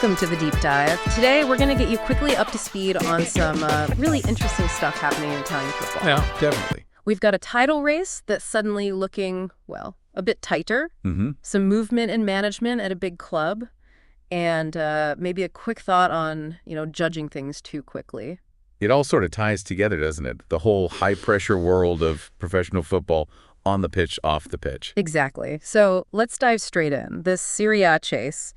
Welcome to the Deep Dive. Today, we're going to get you quickly up to speed on some really interesting stuff happening in Italian football. Yeah, definitely. We've got a title race that's suddenly looking, well, a bit tighter. Some movement and management at a big club. And maybe a quick thought on, judging things too quickly. It all sort of ties together, doesn't it? The whole high-pressure world of professional football on the pitch, off the pitch. Exactly. So let's dive straight in. This Serie A chase,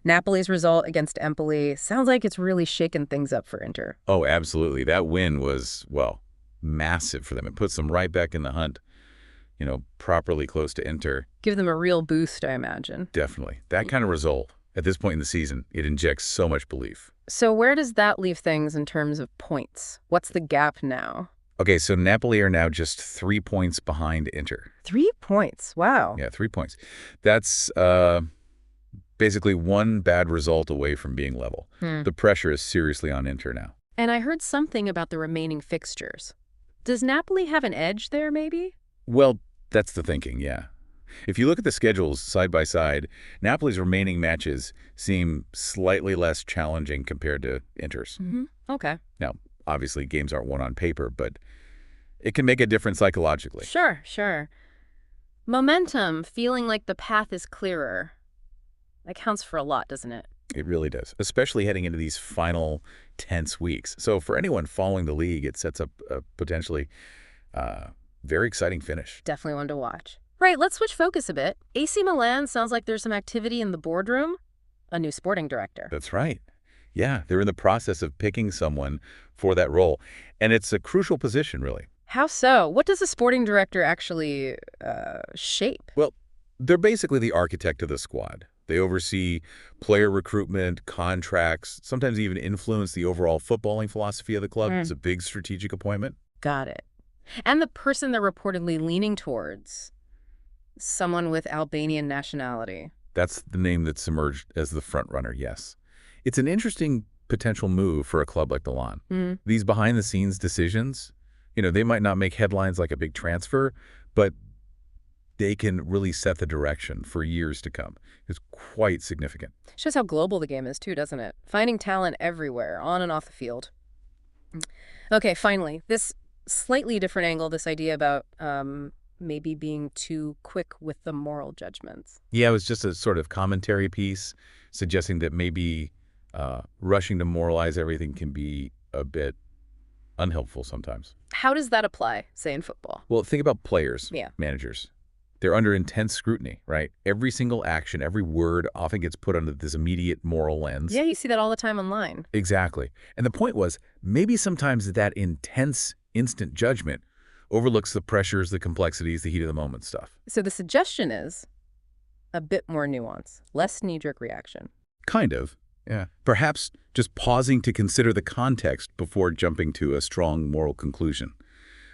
Napoli's result against Empoli, sounds like it's really shaken things up for Inter. Oh, absolutely. That win was, well, massive for them. It puts them right back in the hunt, properly close to Inter. Give them a real boost, I imagine. Definitely. That kind of result, at this point in the season, it injects so much belief. So where does that leave things in terms of points? What's the gap now? Okay, so Napoli are now just 3 points behind Inter. 3 points? Wow. Yeah, 3 points. That's basically one bad result away from being level. The pressure is seriously on Inter now. And I heard something about the remaining fixtures. Does Napoli have an edge there, maybe? Well, that's the thinking, yeah. If you look at the schedules side by side, Napoli's remaining matches seem slightly less challenging compared to Inter's. Okay. Now, obviously, games aren't won on paper, but it can make a difference psychologically. Sure. Momentum, feeling like the path is clearer. That counts for a lot, doesn't it? It really does, especially heading into these final tense weeks. So for anyone following the league, it sets up a potentially very exciting finish. Definitely one to watch. Right, let's switch focus a bit. AC Milan sounds like there's some activity in the boardroom. A new sporting director. That's right. Yeah, they're in the process of picking someone for that role. And it's a crucial position, really. How so? What does a sporting director actually shape? Well, they're basically the architect of the squad. They oversee player recruitment, contracts, sometimes even influence the overall footballing philosophy of the club. It's a big strategic appointment. Got it. And the person they're reportedly leaning towards, someone with Albanian nationality. That's the name that's emerged as the front runner, yes. It's an interesting potential move for a club like Milan. These behind-the-scenes decisions, they might not make headlines like a big transfer, but they can really set the direction for years to come. It's quite significant. Shows how global the game is too, doesn't it? Finding talent everywhere, on and off the field. Okay, finally, this slightly different angle, this idea about maybe being too quick with the moral judgments. Yeah, it was just a sort of commentary piece suggesting that maybe rushing to moralize everything can be a bit unhelpful sometimes. How does that apply, say, in football? Well, think about players, Yeah. managers. They're under intense scrutiny, right? Every single action, every word often gets put under this immediate moral lens. Yeah, you see that all the time online. Exactly. And the point was, maybe sometimes that intense, instant judgment overlooks the pressures, the complexities, the heat of the moment stuff. So the suggestion is a bit more nuance, less knee-jerk reaction. Kind of, yeah. Perhaps just pausing to consider the context before jumping to a strong moral conclusion.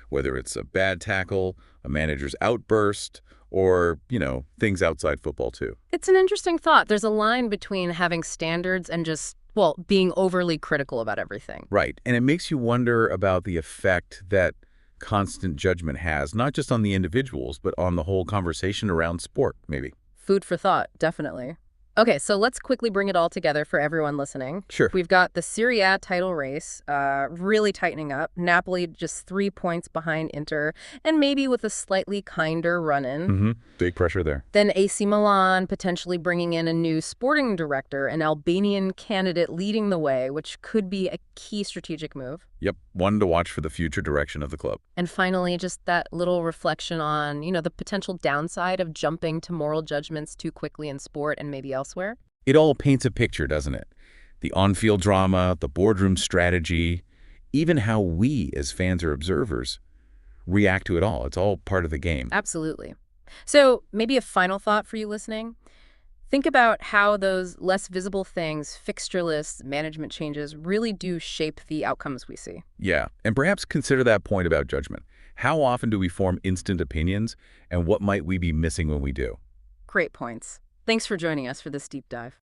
Whether it's a bad tackle, a manager's outburst, or, things outside football too. It's an interesting thought. There's a line between having standards and just, being overly critical about everything. Right. And it makes you wonder about the effect that constant judgment has, not just on the individuals, but on the whole conversation around sport, maybe. Food for thought, definitely. Okay, so let's quickly bring it all together for everyone listening. Sure. We've got the Serie A title race really tightening up. Napoli just 3 points behind Inter, and maybe with a slightly kinder run-in. Big pressure there. Then AC Milan potentially bringing in a new sporting director, an Albanian candidate leading the way, which could be a key strategic move. Yep, one to watch for the future direction of the club. And finally, just that little reflection on, the potential downside of jumping to moral judgments too quickly in sport and maybe elsewhere. It all paints a picture, doesn't it? The on-field drama, the boardroom strategy, even how we as fans or observers react to it all. It's all part of the game. Absolutely. So maybe a final thought for you listening. Think about how those less visible things, fixture lists, management changes, really do shape the outcomes we see. Yeah, and perhaps consider that point about judgment. How often do we form instant opinions, and what might we be missing when we do? Great points. Thanks for joining us for this deep dive.